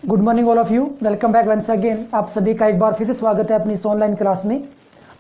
Good morning all of you, welcome back once again. आप सभी का एक बार फिर से स्वागत है अपनी इस ऑनलाइन क्लास में।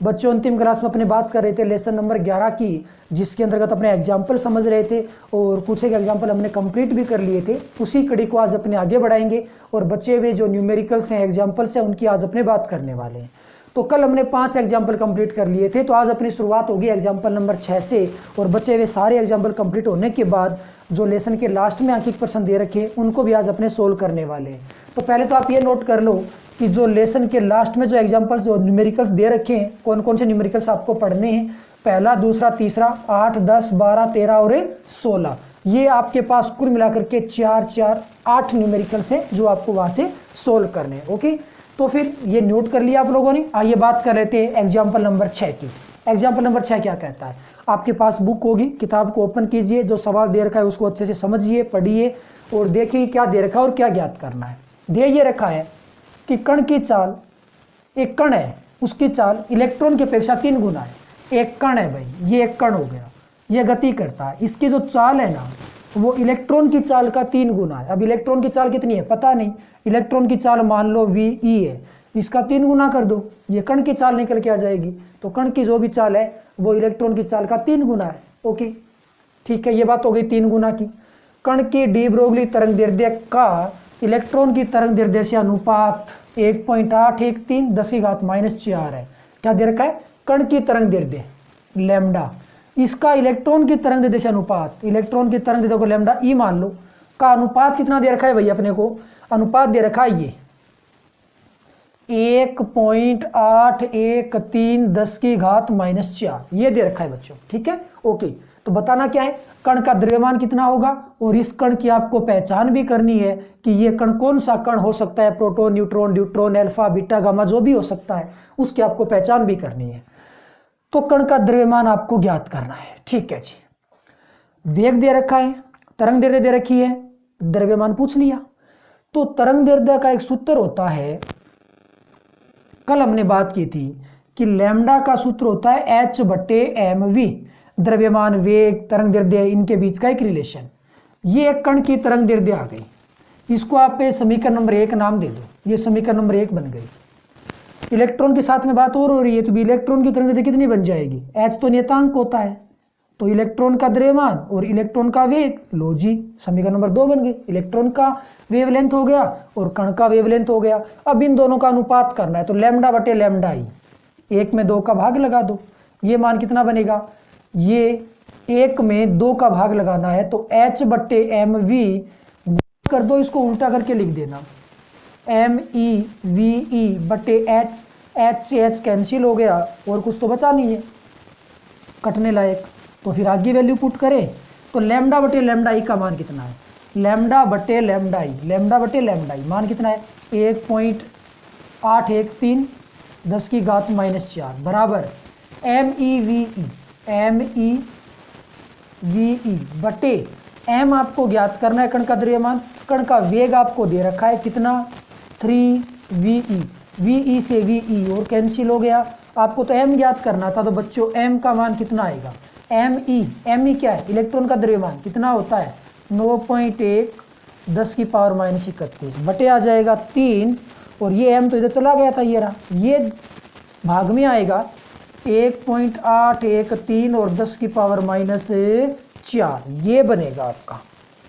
बच्चों, अंतिम क्लास में अपने बात कर रहे थे लेसन नंबर 11 की, जिसके अंतर्गत अपने एग्जाम्पल समझ रहे थे और कुछ एक एग्जाम्पल हमने कंप्लीट भी कर लिए थे। उसी कड़ी को आज अपने आगे बढ़ाएंगे और बचे हुए जो न्यूमेरिकल्स हैं, एग्जाम्पल्स हैं, उनकी आज अपने बात करने वाले हैं। तो कल हमने 5 एग्जाम्पल कंप्लीट कर लिए थे, तो आज अपनी शुरुआत होगी एग्जाम्पल नंबर 6 से। और बचे हुए सारे एग्जाम्पल कंप्लीट होने के बाद जो लेसन के लास्ट में अंकित प्रश्न दे रखे हैं उनको भी आज अपने सोल्व करने वाले हैं। तो पहले तो आप ये नोट कर लो कि जो लेसन के लास्ट में जो एग्जाम्पल्स जो न्यूमेरिकल्स दे रखे हैं, कौन कौन से न्यूमेरिकल्स आपको पढ़ने हैं। पहला, दूसरा, तीसरा, 8, 10, 12, 13 और 16। ये आपके पास कुल मिलाकर के 8 न्यूमेरिकल्स हैं जो आपको वहां से सोल्व करने हैं। ओके, तो फिर ये नोट कर लिया आप लोगों ने। आइए बात कर लेते हैं एग्जाम्पल नंबर 6 की। एग्जाम्पल नंबर 6 क्या कहता है? आपके पास बुक होगी, किताब को ओपन कीजिए, जो सवाल दे रखा है उसको अच्छे से समझिए, पढ़िए और देखिए क्या दे रखा है और क्या ज्ञात करना है। दे ये रखा है कि कण की चाल, एक कण है, उसकी चाल इलेक्ट्रॉन की अपेक्षा 3 गुना है। एक कण है भाई, ये एक कण हो गया, ये गति करता है, इसकी जो चाल है ना वो इलेक्ट्रॉन की चाल का 3 गुना है। अब इलेक्ट्रॉन की चाल कितनी है पता नहीं, इलेक्ट्रॉन की चाल मान लो वी ई है, इसका 3 गुना कर दो, ये कण की चाल निकल के आ जाएगी। तो कण की जो भी चाल है वो इलेक्ट्रॉन की चाल का 3 गुना है। ओके, ठीक है, ये बात हो गई 3 गुना की। कण की डी ब्रोगली तरंग दैर्ध्य का इलेक्ट्रॉन की तरंग दैर्ध्य से अनुपात 1.813 10⁻⁴ है। क्या दे रखा है? कण की तरंग दैर्ध्य लैम्डा, इसका इलेक्ट्रॉन की तरंग दैर्ध्य से अनुपात, इलेक्ट्रॉन की तरंग दैर्ध्य को लैम्डा ई मान लो, का अनुपात कितना दे रखा है भाई? अपने को अनुपात दे रखा है ये 1.813 10⁻⁴ ये दे रखा है बच्चों। ठीक है, ओके। तो बताना क्या है? कण का द्रव्यमान कितना होगा और इस कण की आपको पहचान भी करनी है कि ये कण कौन सा कण हो सकता है, proton, neutron, deuteron, alpha, beta, gamma जो भी हो सकता है, उसकी आपको पहचान भी करनी है। तो कण का द्रव्यमान आपको ज्ञात करना है। ठीक है जी, वेग दे रखा है, तरंग दैर्ध्य दे रखी है, द्रव्यमान पूछ लिया। तो तरंग दैर्ध्य का एक सूत्र होता है, कल हमने बात की थी कि लैम्डा का सूत्र होता है H/mv, द्रव्यमान, वेग, तरंग दैर्ध्य, इनके बीच का एक रिलेशन। ये एक कण की तरंग दैर्ध्य आ गई, इसको आप समीकरण नंबर 1 नाम दे दो, ये समीकरण नंबर 1 बन गई। इलेक्ट्रॉन के साथ में बात और हो रही है, तो इलेक्ट्रॉन की तरंग दैर्ध्य कितनी बन जाएगी? H तो नियतांक होता है, तो इलेक्ट्रॉन का द्रव्यमान और इलेक्ट्रॉन का वेग, लो जी, समीकरण नंबर 2 बन गई। इलेक्ट्रॉन का वेवलेंथ हो गया और कण का वेवलेंथ हो गया। अब इन दोनों का अनुपात करना है, तो लैम्डा बटे लैम्डा ई, 1 में 2 का भाग लगा दो, ये मान कितना बनेगा? ये 1 में 2 का भाग लगाना है, तो H/mv कर दो, इसको उल्टा करके लिख देना, MEVE/H, H से H कैंसिल हो गया और कुछ तो बचा नहीं है कटने लायक। तो फिर आगे वैल्यू पुट करें तो लैम्डा बटे लैम्डा ई का मान कितना है? लैम्डा बटे लैम्डा ई, लैम्डा बटे लैम्डा ई मान कितना है? 1.813 10⁻⁴ बराबर MEVE बटे M आपको ज्ञात करना है कण का द्रव्यमान, कण का वेग आपको दे रखा है कितना? 3VE, VE से VE और कैंसिल हो गया। आपको तो M ज्ञात करना था, तो बच्चों M का मान कितना आएगा? ME क्या है? इलेक्ट्रॉन का द्रव्यमान कितना होता है? 9.1 10⁻31 बटे आ जाएगा 3, और ये M तो इधर चला गया था, ये रहा, ये भाग में आएगा 1.813 और 10⁻⁴ ये बनेगा आपका।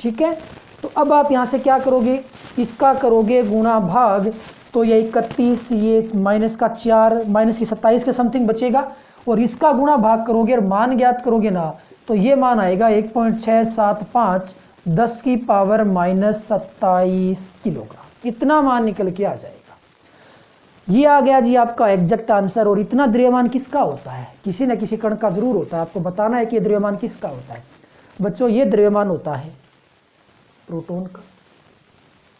ठीक है, तो अब आप यहाँ से क्या करोगे? इसका करोगे गुणा भाग, तो ये 31, ये माइनस का 4, माइनस की 27 के समथिंग बचेगा, और इसका गुणा भाग करोगे और मान ज्ञात करोगे ना, तो ये मान आएगा 1.675 10⁻⁻27 किलोग्राम, इतना मान निकल के आ जाएगा। ये आ गया जी आपका एग्जैक्ट आंसर। और इतना द्रव्यमान किसका होता है? किसी न किसी कण का जरूर होता है, आपको बताना है कि ये द्रव्यमान किसका होता है। बच्चों, ये द्रव्यमान होता है प्रोटॉन का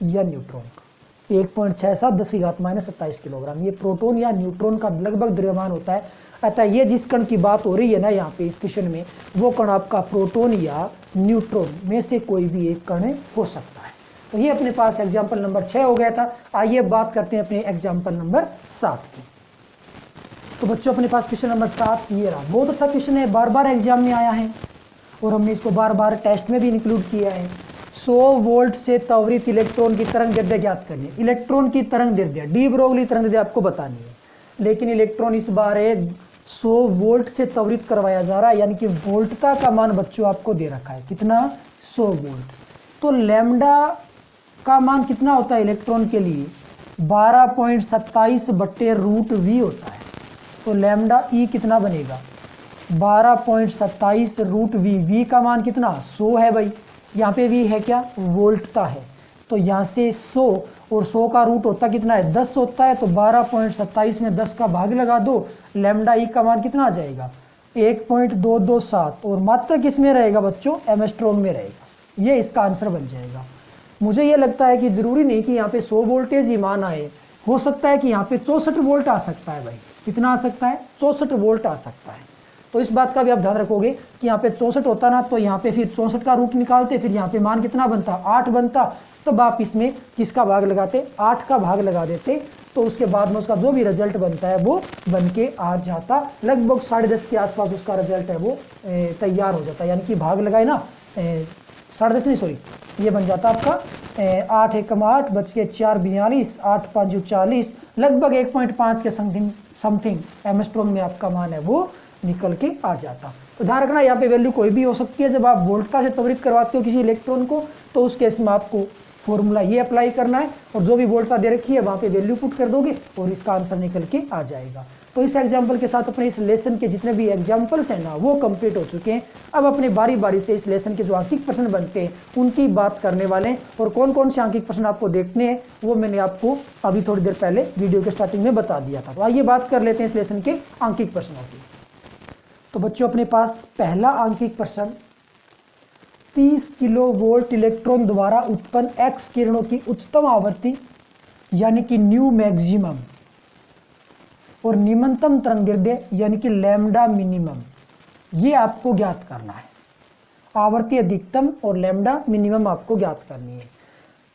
या न्यूट्रॉन का, 1.67 10⁻⁻27 किलोग्राम, ये प्रोटॉन या न्यूट्रॉन का लगभग द्रव्यमान होता है। अतः ये जिस कण की बात हो रही है ना यहाँ पे इस क्वेश्चन में, वो कण आपका प्रोटॉन या न्यूट्रॉन में से कोई भी एक कण हो सकता है। तो ये अपने पास एग्जाम्पल नंबर 6 हो गया था। आइए बात करते हैं अपने एग्जाम्पल नंबर 7 की। तो बच्चों, अपने पास क्वेश्चन नंबर 7 ये रहा, बहुत अच्छा क्वेश्चन है, बार बार एग्जाम में आया है और हमने इसको बार बार टेस्ट में भी इंक्लूड किया है। 100 वोल्ट से त्वरित इलेक्ट्रॉन की तरंग दैर्ध्य ज्ञात करनी है। इलेक्ट्रॉन की तरंग दैर्ध्य, डी ब्रोगली तरंग दैर्ध्य आपको बतानी है, लेकिन इलेक्ट्रॉन इस बार 100 वोल्ट से त्वरित करवाया जा रहा है, यानी कि वोल्टता का मान बच्चों आपको दे रखा है, कितना 100 वोल्ट। तो लैम्डा का मान कितना होता है इलेक्ट्रॉन के लिए 12.27 बट्टे रूट वी होता है। तो लैम्डा ई कितना बनेगा 12.27 रूट वी। वी का मान कितना 100 है भाई, यहाँ पे वी है क्या वोल्टता है, तो यहाँ से 100 और 100 का रूट होता कितना है 10 होता है, तो 12.27 में 10 का भाग लगा दो, लैम्डा ई का मान कितना आ जाएगा 1.227 और मात्रा किस में रहेगा बच्चों एमस्ट्रॉन में रहेगा। ये इसका आंसर बन जाएगा। मुझे ये लगता है कि ज़रूरी नहीं कि यहाँ पे 100 वोल्टेज ही मान आए, हो सकता है कि यहाँ पे 64 वोल्ट आ सकता है भाई। कितना आ सकता है 64 वोल्ट आ सकता है। तो इस बात का भी आप ध्यान रखोगे कि यहाँ पे 64 होता ना, तो यहाँ पे फिर 64 का रूट निकालते, फिर यहाँ पे मान कितना बनता 8 बनता, तब आप इसमें किसका भाग लगाते 8 का भाग लगा देते, तो उसके बाद में उसका जो भी रिजल्ट बनता है वो बन के आ जाता। लगभग 10:30 के आसपास उसका रिजल्ट है वो तैयार हो जाता, यानी कि भाग लगाए ना 10:30 नहीं सॉरी, ये बन जाता आपका 8 एकम 8 बच के 4 42 8 5 40, लगभग 1.5 के समथिंग एमस्ट्रॉन में आपका मान है वो निकल के आ जाता। तो ध्यान रखना यहाँ पे वैल्यू कोई भी हो सकती है। जब आप वोल्टता से त्वरित करवाते हो किसी इलेक्ट्रॉन को, तो उस केस में आपको फॉर्मूला ये अप्लाई करना है और जो भी वोल्टता दे रखी है वहाँ पे वैल्यू पुट कर दोगे और इसका आंसर निकल के आ जाएगा। तो इस एग्जाम्पल के साथ अपने इस लेसन के जितने भी एग्जाम्पल्स हैं ना वो कंप्लीट हो चुके हैं। अब अपने बारी बारी से इस लेसन के जो आंकिक प्रश्न बनते हैं उनकी बात करने वाले हैं, और कौन कौन से आंकिक प्रश्न आपको देखने हैं वो मैंने आपको अभी थोड़ी देर पहले वीडियो के स्टार्टिंग में बता दिया था। तो आइए बात कर लेते हैं इस लेसन के आंकिक प्रश्नों की। तो बच्चों अपने पास पहला आंकिक प्रश्न 30 किलोवोल्ट इलेक्ट्रॉन द्वारा उत्पन्न एक्स किरणों की उच्चतम आवृत्ति यानी कि न्यू मैक्सिमम और निम्नतम तरंगदैर्ध्य यानी कि लैम्डा मिनिमम, ये आपको ज्ञात करना है। आवृत्ति अधिकतम और लैम्डा मिनिमम आपको ज्ञात करनी है।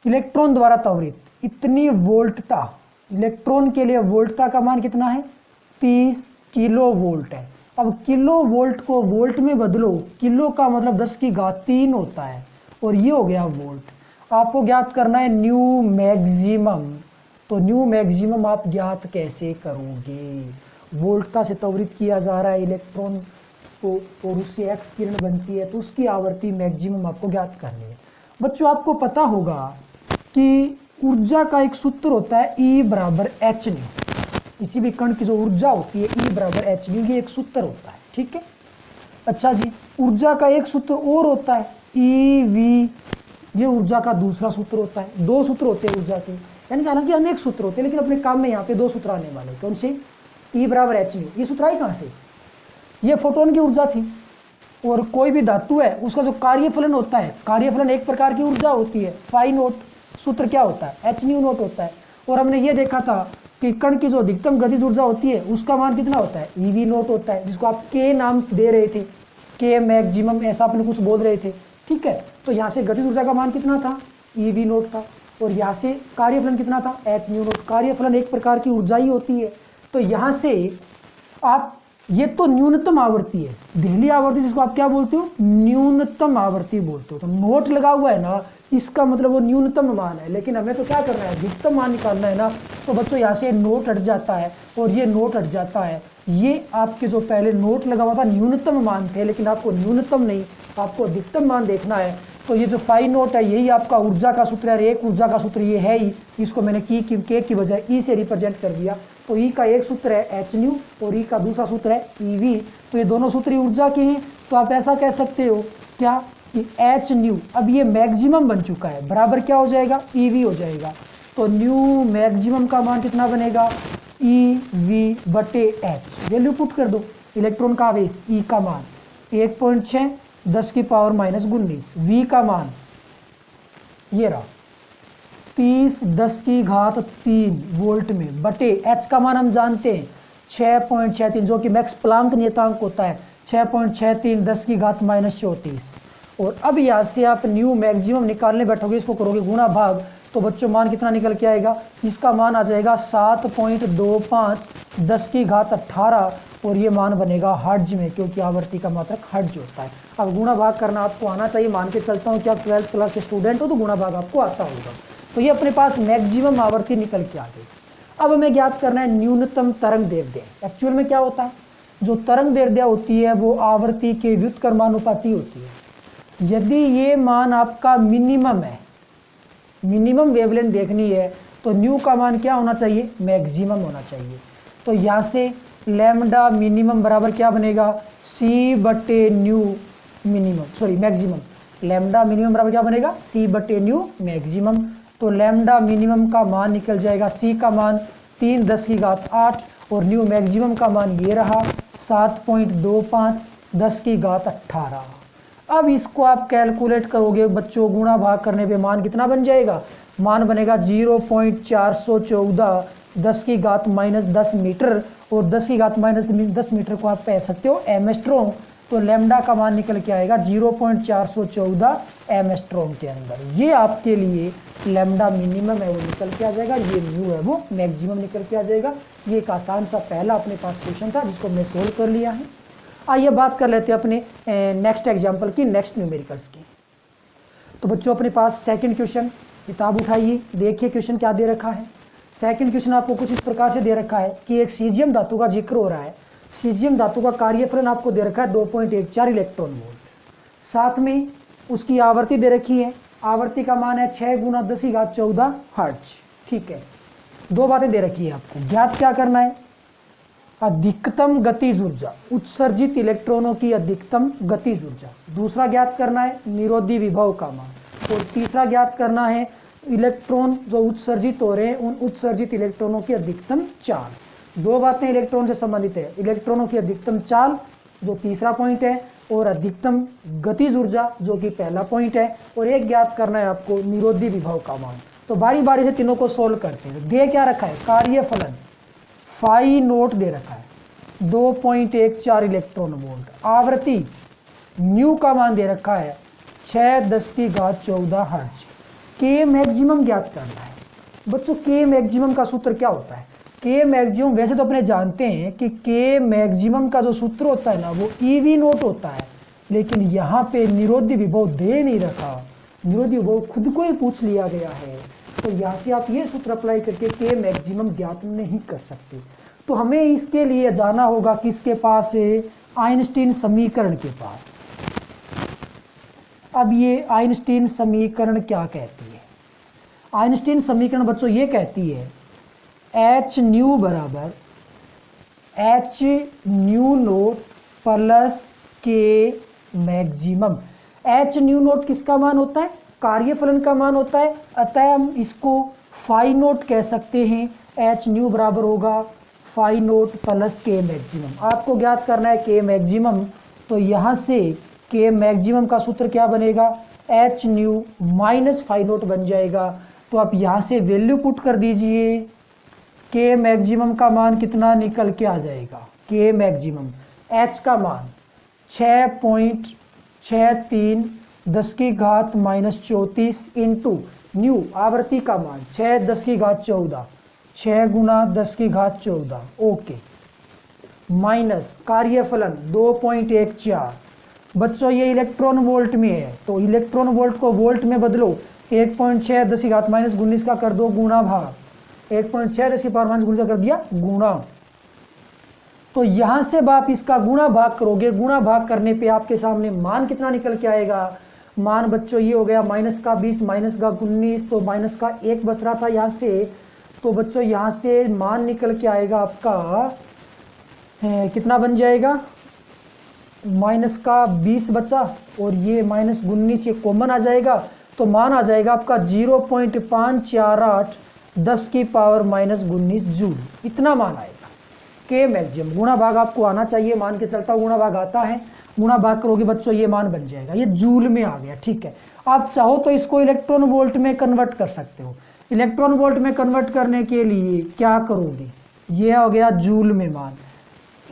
इलेक्ट्रॉन द्वारा त्वरित इतनी वोल्टता, इलेक्ट्रॉन के लिए वोल्टता का मान कितना है 30 किलो वोल्ट है। अब किलो वोल्ट को वोल्ट में बदलो, किलो का मतलब 10 की घात 3 होता है और ये हो गया वोल्ट। आपको ज्ञात करना है न्यू मैक्सिमम। तो न्यू मैक्सिमम आप ज्ञात कैसे करोगे, वोल्टता से त्वरित किया जा रहा है इलेक्ट्रॉन को और उससे एक्स किरण बनती है, तो उसकी आवृत्ति मैक्सिमम आपको ज्ञात करनी है। बच्चों आपको पता होगा कि ऊर्जा का एक सूत्र होता है E बराबर एच न्यू। किसी भी कण की जो ऊर्जा होती है E बराबर एच न्यू, ये एक सूत्र होता है, ठीक है। अच्छा जी, ऊर्जा का एक सूत्र और होता है ई वी, ये ऊर्जा का दूसरा सूत्र होता है। दो सूत्र होते हैं ऊर्जा के, यानी कि हालांकि अनेक सूत्र होते हैं, लेकिन अपने काम में यहाँ पे दो सूत्र आने वाले। कौन से E बराबर एच न्यू, ये सूत्र आई कहाँ से, ये फोटोन की ऊर्जा थी। और कोई भी धातु है उसका जो कार्यफलन होता है, कार्यफलन एक प्रकार की ऊर्जा होती है, फाई नोट, सूत्र क्या होता है एच न्यू नोट होता है। और हमने ये देखा था कि कण की जो अधिकतम गतिज ऊर्जा होती है उसका मान कितना होता है ईवी नोट होता है, जिसको आप के नाम दे रहे थे, के मैक्सिमम ऐसा अपने कुछ बोल रहे थे, ठीक है। तो यहाँ से गतिज ऊर्जा का मान कितना था ईवी नोट था, और यहाँ से कार्यफलन कितना था एच न्यू नोट। कार्यफलन एक प्रकार की ऊर्जा ही होती है। तो यहाँ से आप, ये तो न्यूनतम आवृत्ति है, देहली आवृत्ति जिसको आप क्या बोलते हो न्यूनतम आवृत्ति बोलते हो। तो नोट लगा हुआ है ना, इसका मतलब वो न्यूनतम मान है, लेकिन हमें तो क्या करना है अधिकतम मान निकालना है ना। तो बच्चों यहाँ से नोट हट जाता है और ये नोट हट जाता है। ये आपके जो पहले नोट लगा हुआ था न्यूनतम मान थे, लेकिन आपको न्यूनतम नहीं आपको अधिकतम मान देखना है। तो ये जो फाई नोट है यही आपका ऊर्जा का सूत्र है, एक ऊर्जा का सूत्र ये है ही, इसको मैंने के की बजाय ई से रिप्रेजेंट कर दिया। तो ई का एक सूत्र है एच न्यू और ई का दूसरा सूत्र है ईवी, तो ये दोनों सूत्र ऊर्जा के हैं। तो आप ऐसा कह सकते हो क्या कि एच न्यू, अब ये मैक्सिमम बन चुका है, बराबर क्या हो जाएगा ईवी हो जाएगा। तो न्यू मैक्सिमम का मान कितना बनेगा ई वी बटे एच, वैल्यू पुट कर दो। इलेक्ट्रॉन का आवेश ई का मान 1.6 10 की पावर -19, वी का मान ये रहा 30 10 की घात 3 वोल्ट में, बटे एच का मान हम जानते हैं 6.63 जो कि मैक्स प्लांक नियतांक होता है, 6.63 10 की घात -34। और अब यहाँ से आप न्यू मैक्सिमम निकालने बैठोगे, इसको करोगे गुणा भाग, तो बच्चों मान कितना निकल के आएगा, इसका मान आ जाएगा 7.25 10 की घात 18 और ये मान बनेगा हर्ट्ज में, क्योंकि आवर्ती का मात्रक हर्ट्ज होता है। अब गुणा भाग करना आपको आना चाहिए, मान के चलता हूँ कि आप 12th क्लास के स्टूडेंट हो तो गुणा भाग आपको आता होगा। तो ये अपने पास मैक्सिमम आवर्ती निकल के आ गई। अब हमें ज्ञात करना है न्यूनतम तरंग दैर्ध्य। एक्चुअल में क्या होता है, जो तरंग दैर्ध्य होती है वो आवर्ती के व्युत्क्रमानुपाती होती है। यदि ये मान आपका मिनिमम है, मिनिमम वेवलेंथ देखनी है, तो न्यू का मान क्या होना चाहिए, मैक्सिमम होना चाहिए। तो यहाँ से लैम्डा मिनिमम बराबर क्या बनेगा, सी बटे new minimum, sorry maximum. Lambda minimum बराबर क्या बनेगा, सी बटे न्यू मैक्सिमम। तो लैम्डा मिनिमम का मान निकल जाएगा, सी का मान 3 10 की घात 8 और न्यू मैक्सिमम का मान ये रहा 7.25 10 की घात 18। अब इसको आप कैलकुलेट करोगे बच्चों, गुणा भाग करने पे मान कितना बन जाएगा, मान बनेगा 0.414 10 की घात -10 मीटर और 10 की घात -10 मीटर को आप कह सकते हो एमस्ट्रॉन्ग। तो लैम्डा का मान निकल के आएगा 0.414 एमस्ट्रॉन्ग के अंदर। ये आपके लिए लैम्डा मिनिमम है वो निकल के आ जाएगा, ये न्यू है वो मैक्सिमम निकल के आ जाएगा। ये एक आसान सा पहला अपने पास क्वेश्चन था जिसको हमने सोल्व कर लिया है। आइए बात कर लेते हैं अपने नेक्स्ट एग्जाम्पल की, नेक्स्ट न्यूमेरिकल्स की। तो बच्चों अपने पास सेकंड क्वेश्चन, किताब उठाइए, देखिए क्वेश्चन क्या दे रखा है। सेकंड क्वेश्चन आपको कुछ इस प्रकार से दे रखा है कि एक सीजियम धातु का जिक्र हो रहा है। सीजियम धातु का कार्यफलन आपको दे रखा है 2.14 इलेक्ट्रॉन वोल्ट, साथ में उसकी आवर्ती दे रखी है, आवर्ती का मान है 6 × 10 की घात 14 हर्ट्ज। ठीक है, दो बातें दे रखी है आपको, ज्ञात क्या करना है, अधिकतम गतिज ऊर्जा, उत्सर्जित इलेक्ट्रॉनों की अधिकतम गतिज ऊर्जा। दूसरा ज्ञात करना है निरोधी विभव का मान, और तीसरा ज्ञात करना है इलेक्ट्रॉन जो उत्सर्जित हो रहे हैं उन उत्सर्जित इलेक्ट्रॉनों की अधिकतम चाल। दो बातें इलेक्ट्रॉन से संबंधित है, इलेक्ट्रॉनों की अधिकतम चाल जो तीसरा पॉइंट है, और अधिकतम गतिज ऊर्जा जो कि पहला पॉइंट है, और एक ज्ञात करना है आपको निरोधी विभव का मान। तो बारी बारी से तीनों को सोल्व करते हैं। दे क्या रखा है, कार्यफलन फाई नोट दे रखा है 2.14 इलेक्ट्रॉन वोल्ट, आवृत्ति न्यू का मान दे रखा है 6 10 की घात 14 हर्ट्ज। के मैक्सिमम ज्ञात करना है। बच्चों के मैक्सिमम का सूत्र क्या होता है, के मैक्सिमम वैसे तो अपने जानते हैं कि के मैक्सिमम का जो सूत्र होता है ना वो ईवी नोट होता है, लेकिन यहाँ पे निरोधी विभव दे नहीं रखा, निरोधी विभव खुद को ही पूछ लिया गया है। तो यहाँ से आप ये सूत्र अप्लाई करके के मैक्सिमम ज्ञात नहीं कर सकते। तो हमें इसके लिए जाना होगा किसके पास है, आइंस्टीन समीकरण के पास। अब ये आइंस्टीन समीकरण क्या कहती है, आइंस्टीन समीकरण बच्चों ये कहती है एच न्यू बराबर एच न्यू नोट प्लस के मैक्सिमम। एच न्यू नोट किसका मान होता है, कार्यफलन का मान होता है, अतः हम इसको फाई नोट कह सकते हैं। एच न्यू बराबर होगा फाई नोट प्लस के मैक्सिमम। आपको ज्ञात करना है के मैक्सिमम, तो यहाँ से के मैक्सिमम का सूत्र क्या बनेगा, H nu minus phi naught बन जाएगा। तो आप यहाँ से वैल्यू पुट कर दीजिए, के मैक्सिमम का मान कितना निकल के आ जाएगा, के मैक्सिमम एच का मान 6.63 10 की घात -34 इंटू न्यू आवृत्ति का मान 6 10 की घात 14, 6 × 10 की घात 14 ओके, माइनस कार्यफलन 2.14। बच्चों ये इलेक्ट्रॉन वोल्ट में है, तो इलेक्ट्रॉन वोल्ट को वोल्ट में बदलो, 1.6 10 की घात -19 का कर दो गुणा भाग, 1.6 10 की पावर -19 का कर दिया गुणा। तो यहाँ से आप इसका गुणा भाग करोगे, गुणा भाग करने पे आपके सामने मान कितना निकल के आएगा, मान बच्चों ये हो गया माइनस का 20 माइनस का 19, तो माइनस का 1 बच रहा था यहाँ से। तो बच्चों यहाँ से मान निकल के आएगा आपका कितना बन जाएगा, माइनस का 20 बचा और ये -19 ये कॉमन आ जाएगा, तो मान आ जाएगा आपका 0.548 10 की पावर -19 जूल, इतना मान आएगा के मैक्सिमम। गुणा भाग आपको आना चाहिए, मान के चलता गुणा भाग आता है, गुणा भाग करोगे बच्चों ये मान बन जाएगा, ये जूल में आ गया। ठीक है, आप चाहो तो इसको इलेक्ट्रॉन वोल्ट में कन्वर्ट कर सकते हो। इलेक्ट्रॉन वोल्ट में कन्वर्ट करने के लिए क्या करोगे, ये हो गया जूल में मान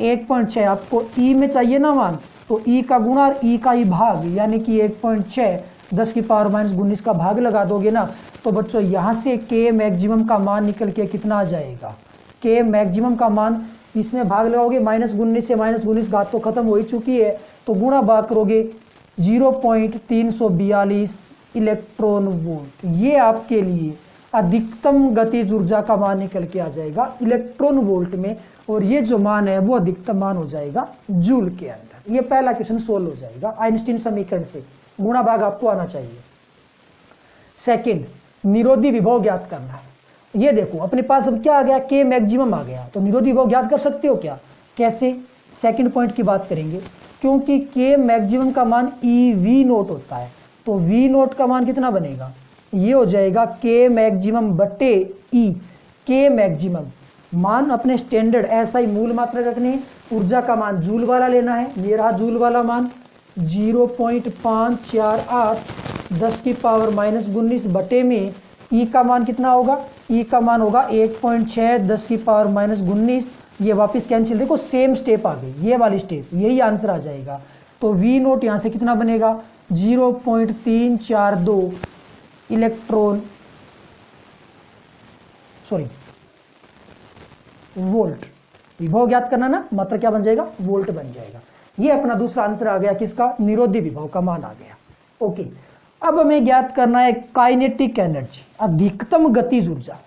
1.6, आपको ई में चाहिए ना मान, तो ई का गुणा और ई का ई भाग, यानी कि 1.6 10 की पावर माइनस 19 का भाग लगा दोगे ना, तो बच्चों यहाँ से के मैक्सिमम का मान निकल के कितना आ जाएगा, के मैक्सिमम का मान, इसमें भाग लगाओगे -19 से -19 घात तो खत्म हो ही चुकी है, तो गुणा भाग करोगे 0.342 इलेक्ट्रॉन वोल्ट। ये आपके लिए अधिकतम गतिज ऊर्जा का मान निकल के आ जाएगा इलेक्ट्रॉन वोल्ट में, और ये जो मान है वो अधिकतम मान हो जाएगा जूल के अंदर। ये पहला क्वेश्चन सोल्व हो जाएगा आइंस्टीन समीकरण से, गुणा भाग आपको आना चाहिए। सेकंड, निरोधी विभव ज्ञात करना है। ये देखो अपने पास अब क्या आ गया, के मैक्सिमम आ गया, तो निरोधी विभव ज्ञात कर सकते हो क्या, कैसे, सेकंड पॉइंट की बात करेंगे। क्योंकि के मैक्सिमम का मान ई वी नोट होता है, तो वी नोट का मान कितना बनेगा, ये हो जाएगा के मैक्सिमम बटे ई। के मैक्सिमम मान अपने स्टैंडर्ड ऐसा ही मूल मात्रा रखने, ऊर्जा का मान जूल वाला लेना है, ये रहा जूल वाला मान 0.548 10 की पावर माइनस 19 बटे में ई का मान कितना होगा, ई का मान होगा 1.6 10 की पावर माइनस 19। ये वापस कैंसिल, देखो सेम स्टेप आ गई, ये वाली स्टेप, यही आंसर आ जाएगा। तो वी नोट यहाँ से कितना बनेगा 0.342 इलेक्ट्रॉन वोल्ट। विभव ज्ञात करना ना, मात्रा क्या बन जाएगा, वोल्ट बन जाएगा। ये अपना दूसरा आंसर आ गया, किसका, निरोधी विभव का मान आ गया। ओके, अब हमें ज्ञात करना है काइनेटिक एनर्जी, अधिकतम गतिज ऊर्जा।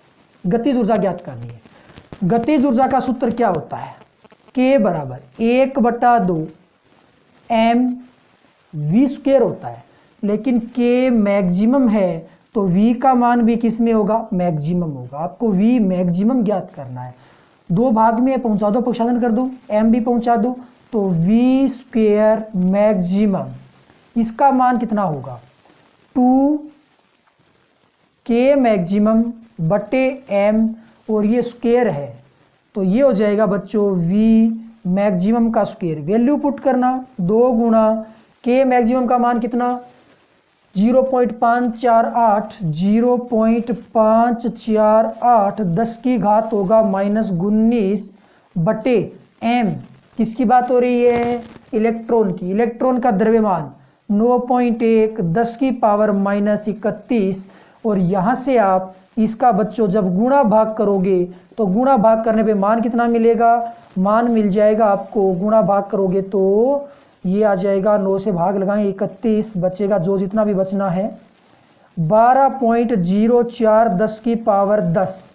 गतिज ऊर्जा ज्ञात करनी है। गतिज ऊर्जा का सूत्र क्या होता है, के बराबर 1/2 mv² होता है, लेकिन के मैक्सिमम है तो v का मान भी किस में होगा, मैक्सिमम होगा। आपको v मैक्सिमम ज्ञात करना है। दो भाग में पहुंचा दो, प्रक्षालन कर दो, m भी पहुंचा दो, तो v² मैक्सिमम, इसका मान कितना होगा 2 के मैक्सिमम बटे m, और ये स्क्वायर है, तो ये हो जाएगा बच्चों v मैक्सिमम का स्क्वायर। वैल्यू पुट करना, 2 गुणा के मैक्सिमम का मान कितना 0.548 0.548 10 की घात होगा -19 बटे m। किसकी बात हो रही है, इलेक्ट्रॉन की। इलेक्ट्रॉन का द्रव्यमान 9.1 10 की पावर -31, और यहाँ से आप इसका बच्चों जब गुणा भाग करोगे तो गुणा भाग करने पे मान कितना मिलेगा, मान मिल जाएगा आपको, गुणा भाग करोगे तो ये आ जाएगा, 9 से भाग लगाएंगे 31, बचेगा जो जितना भी बचना है 12.04 10 की पावर 10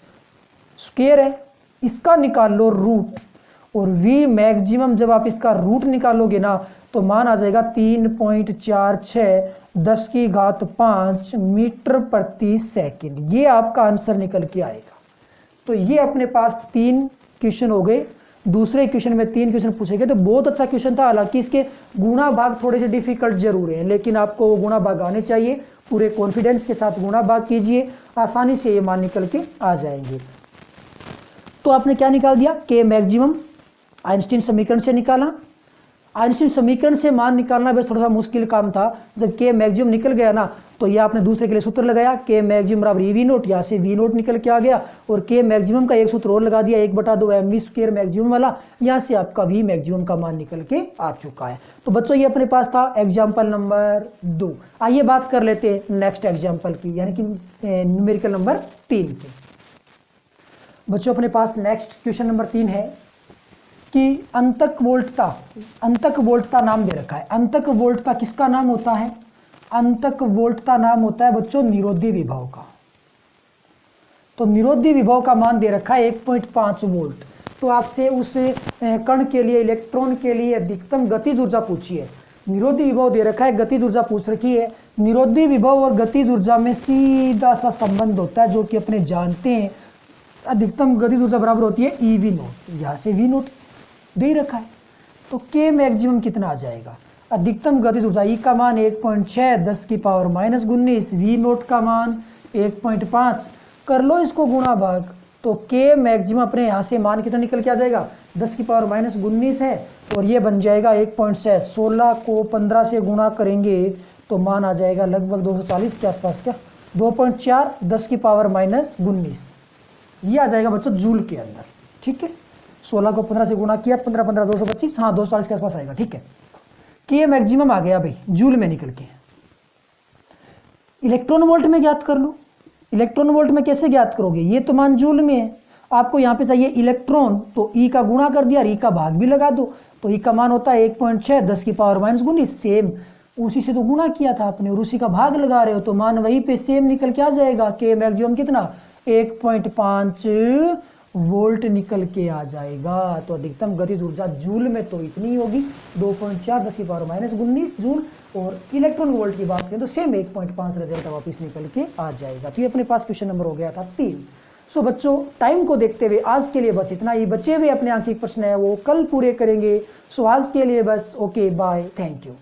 स्क्वायर है। इसका निकाल लो रूट, और v मैक्सिमम जब आप इसका रूट निकालोगे ना तो मान आ जाएगा 3.46 10 की घात 5 मीटर प्रति सेकंड। ये आपका आंसर निकल के आएगा। तो ये अपने पास 3 क्वेश्चन हो गए। दूसरे क्वेश्चन में 3 क्वेश्चन पूछे गए, तो बहुत अच्छा क्वेश्चन था। हालांकि इसके गुणा भाग थोड़े से डिफिकल्ट जरूर हैं, लेकिन आपको वो गुणा भाग आने चाहिए। पूरे कॉन्फिडेंस के साथ गुणा भाग कीजिए, आसानी से ये मान निकल के आ जाएंगे। तो आपने क्या निकाल दिया, के मैक्सिमम आइंस्टीन समीकरण से निकाला। आइंस्टीन समीकरण से मान निकालना बस थोड़ा सा मुश्किल काम था। जब के मैक्सिमम निकल गया ना, तो ये आपने दूसरे के लिए सूत्र लगाया, के मैक्सिमम बराबर ई वी नोट, यहाँ से वी नोट निकल के आ गया, और के मैक्सिमम का एक सूत्र और लगा दिया 1/2 mv² मैक्सिमम वाला, यहाँ से आपका वी मैक्सिमम का मान निकल के आ चुका है। तो बच्चों ये अपने पास था एग्जाम्पल नंबर 2। आइए बात कर लेते हैं नेक्स्ट एग्जाम्पल की, यानी कि न्यूमेरिकल नंबर 3 की। बच्चों अपने पास नेक्स्ट क्वेश्चन नंबर 3 है कि अंतक वोल्टता नाम दे रखा है। अंतक वोल्टता किसका नाम होता है, अंतक वोल्टता नाम होता है बच्चों निरोधी विभव का। तो निरोधी विभव का मान दे रखा है 1.5 वोल्ट। तो आपसे उस कण के लिए, इलेक्ट्रॉन के लिए अधिकतम गतिज ऊर्जा पूछी है। निरोधी विभव दे रखा है, गतिज ऊर्जा पूछ रखी है। निरोधी विभव और गतिज ऊर्जा में सीधा सा संबंध होता है, जो कि अपने जानते हैं। अधिकतम गतिज ऊर्जा बराबर होती है ई वी नोट, यहाँ से वी नोट दे रखा है। तो के मैक्सिमम कितना आ जाएगा, अधिकतम गतिज ऊर्जा ई का मान 1.6 10 की पावर -19, वी नोट का मान 1.5, कर लो इसको गुणा भाग, तो के मैक्सिमम अपने यहाँ से मान कितना निकल के आ जाएगा 10 की पावर -19 है, और ये बन जाएगा 1.6। 16 को 15 से गुणा करेंगे तो मान आ जाएगा लगभग 240 के आसपास, क्या 2.4 10 की पावर -19, ये आ जाएगा बच्चों जूल के अंदर। ठीक है, 16 को 15 से गुणा किया, 15 15 225, हाँ 240 के आसपास आएगा। ठीक है, कि ये मैक्सिमम आ गया भाई जूल में निकल के। इलेक्ट्रॉन वोल्ट में ज्ञात कर लो। इलेक्ट्रॉन वोल्ट में कैसे ज्ञात करोगे, ये तो मान जूल में है, आपको यहाँ पे चाहिए इलेक्ट्रॉन, तो ई का गुणा कर दिया और ई का भाग भी लगा दो, तो ई का मान होता है 1.6 10⁻⁻19, सेम उसी से तो गुणा किया था आपने और उसी का भाग लगा रहे हो, तो मान वहीं पे सेम निकल के आ जाएगा। के मैक्सिमम कितना 1.5 वोल्ट निकल के आ जाएगा। तो अधिकतम गतिज ऊर्जा जूल में तो इतनी होगी 2.4 10⁻⁻19 जूल, और इलेक्ट्रॉन वोल्ट की बात करें तो सेम 1.5 रिजल्ट वापस निकल के आ जाएगा। तो ये अपने पास क्वेश्चन नंबर हो गया था 3। सो बच्चों टाइम को देखते हुए आज के लिए बस इतना ही, बचे हुए अपने आंखिक प्रश्न है वो कल पूरे करेंगे। सो आज के लिए बस ओके बाय, थैंक यू।